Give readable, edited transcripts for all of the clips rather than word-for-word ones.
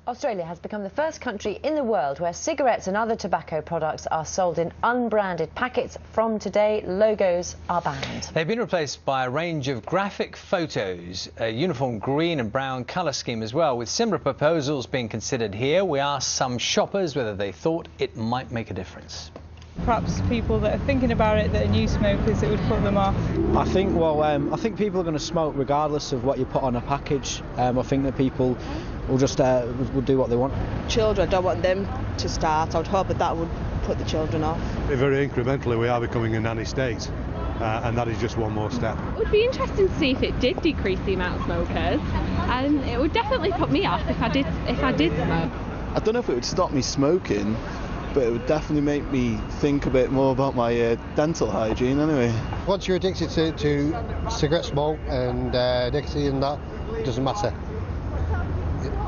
Australia has become the first country in the world where cigarettes and other tobacco products are sold in unbranded packets. From today, logos are banned. They've been replaced by a range of graphic photos, a uniform green and brown colour scheme as well. With similar proposals being considered here, we asked some shoppers whether they thought it might make a difference. Perhaps people that are thinking about it, that are new smokers, it would put them off. I think people are going to smoke regardless of what you put on a package. I think that people will just will do what they want. Children, I don't want them to start. I would hope that would put the children off. Very incrementally we are becoming a nanny state, and that is just one more step. It would be interesting to see if it did decrease the amount of smokers, and it would definitely put me off if I did smoke. I don't know if it would stop me smoking, but it would definitely make me think a bit more about my dental hygiene anyway. Once you're addicted to cigarette smoke and nicotine and that, it doesn't matter.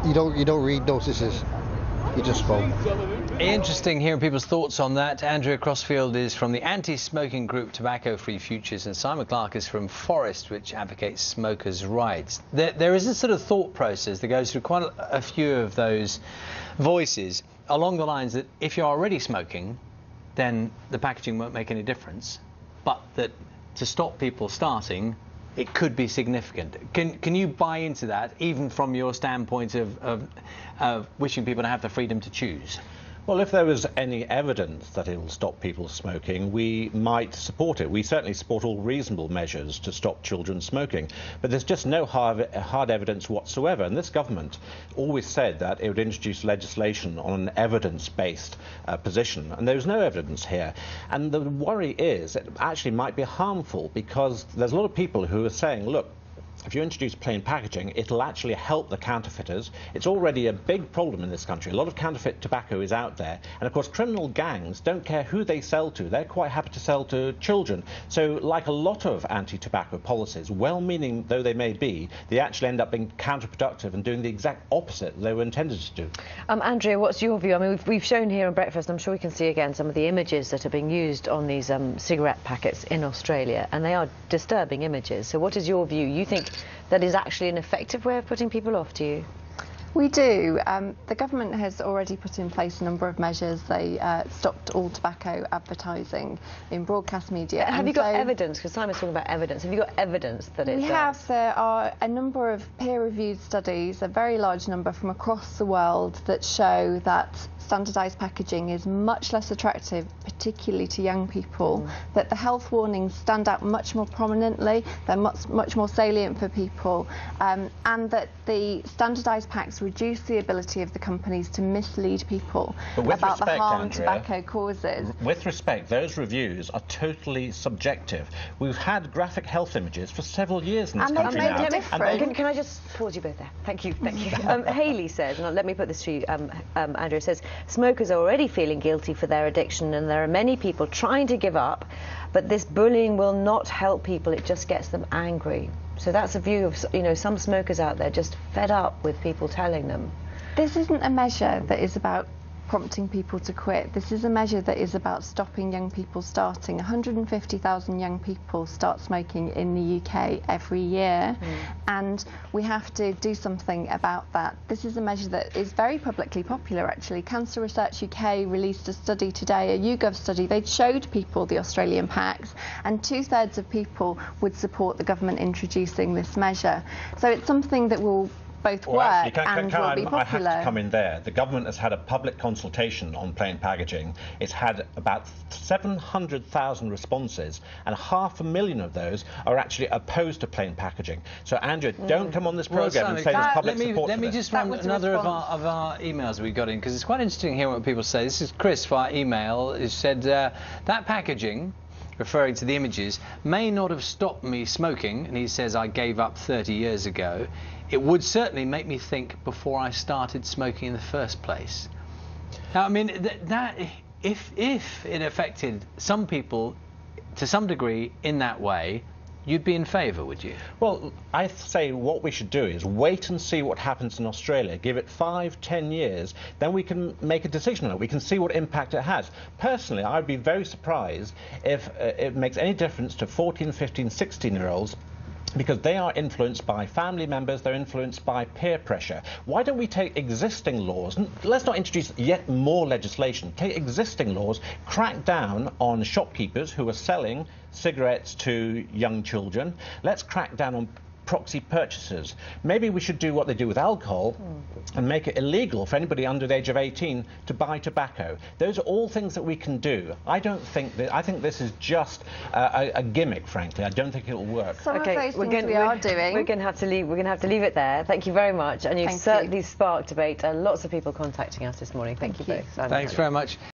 You don't read notices, you just smoke. Interesting hearing people's thoughts on that. Andrea Crossfield is from the anti-smoking group Tobacco Free Futures, and Simon Clark is from Forest, which advocates smokers' rights. There is a sort of thought process that goes through quite a few of those voices, along the lines that if you're already smoking, then the packaging won't make any difference, but that to stop people starting, it could be significant. Can you buy into that, even from your standpoint of wishing people to have the freedom to choose? Well, if there was any evidence that it will stop people smoking, we might support it. We certainly support all reasonable measures to stop children smoking. But there's just no hard evidence whatsoever. And this government always said that it would introduce legislation on an evidence-based position. And there's no evidence here. And the worry is it actually might be harmful, because there's a lot of people who are saying, look, if you introduce plain packaging, it'll actually help the counterfeiters. It's already a big problem in this country. A lot of counterfeit tobacco is out there. And of course, criminal gangs don't care who they sell to. They're quite happy to sell to children. So like a lot of anti-tobacco policies, well-meaning though they may be, they actually end up being counterproductive and doing the exact opposite they were intended to do. Andrea, what's your view? I mean, we've shown here on Breakfast, I'm sure we can see again some of the images that are being used on these cigarette packets in Australia, and they are disturbing images. So what is your view? You think that is actually an effective way of putting people off, do you? We do. The government has already put in place a number of measures. They stopped all tobacco advertising in broadcast media. Have you got evidence? Because Simon's talking about evidence. Have you got evidence that it does? There are a number of peer-reviewed studies, a very large number from across the world, that show that standardised packaging is much less attractive, particularly to young people, that the health warnings stand out much more prominently, they're much more salient for people, and that the standardised packs reduce the ability of the companies to mislead people about the harm tobacco causes. With respect, those reviews are totally subjective. We've had graphic health images for several years in this country now. Can I just pause you both there? Thank you. Hayley says, and let me put this to you, Andrea, says, smokers are already feeling guilty for their addiction, and there are many people trying to give up, but this bullying will not help people, it just gets them angry. So that's a view of, some smokers out there just fed up with people telling them. This isn't a measure that is about prompting people to quit. This is a measure that is about stopping young people starting. 150,000 young people start smoking in the UK every year, and we have to do something about that. This is a measure that is very publicly popular, actually. Cancer Research UK released a study today, a YouGov study. They showed people the Australian packs, and 2/3 of people would support the government introducing this measure. So it's something that will both work and will be popular. I have to come in there. The government has had a public consultation on plain packaging. It's had about 700,000 responses, and 500,000 of those are actually opposed to plain packaging. So, Andrea, don't come on this programme and say there's public support Let me just run another of our emails we got in, because it's quite interesting to hear what people say. This is Chris via email, who said, that packaging, referring to the images, may not have stopped me smoking, and he says I gave up 30 years ago. It would certainly make me think before I started smoking in the first place. Now, I mean, if it affected some people to some degree in that way, you'd be in favour, would you? Well, I say what we should do is wait and see what happens in Australia. Give it 5-10 years, then we can make a decision on it. We can see what impact it has. Personally, I'd be very surprised if it makes any difference to 14, 15, 16-year-olds because they are influenced by family members, they're influenced by peer pressure. Why don't we take existing laws, and let's not introduce yet more legislation, take existing laws, crack down on shopkeepers who are selling cigarettes to young children. Let's crack down on proxy purchasers. Maybe we should do what they do with alcohol and make it illegal for anybody under the age of 18 to buy tobacco. Those are all things that we can do. I think this is just a gimmick, frankly. I don't think it'll work. Some okay, of those things we are doing. We're going to have to leave it there. Thank you very much, and you've certainly sparked debate. Lots of people contacting us this morning. Thank you both. Thanks very much.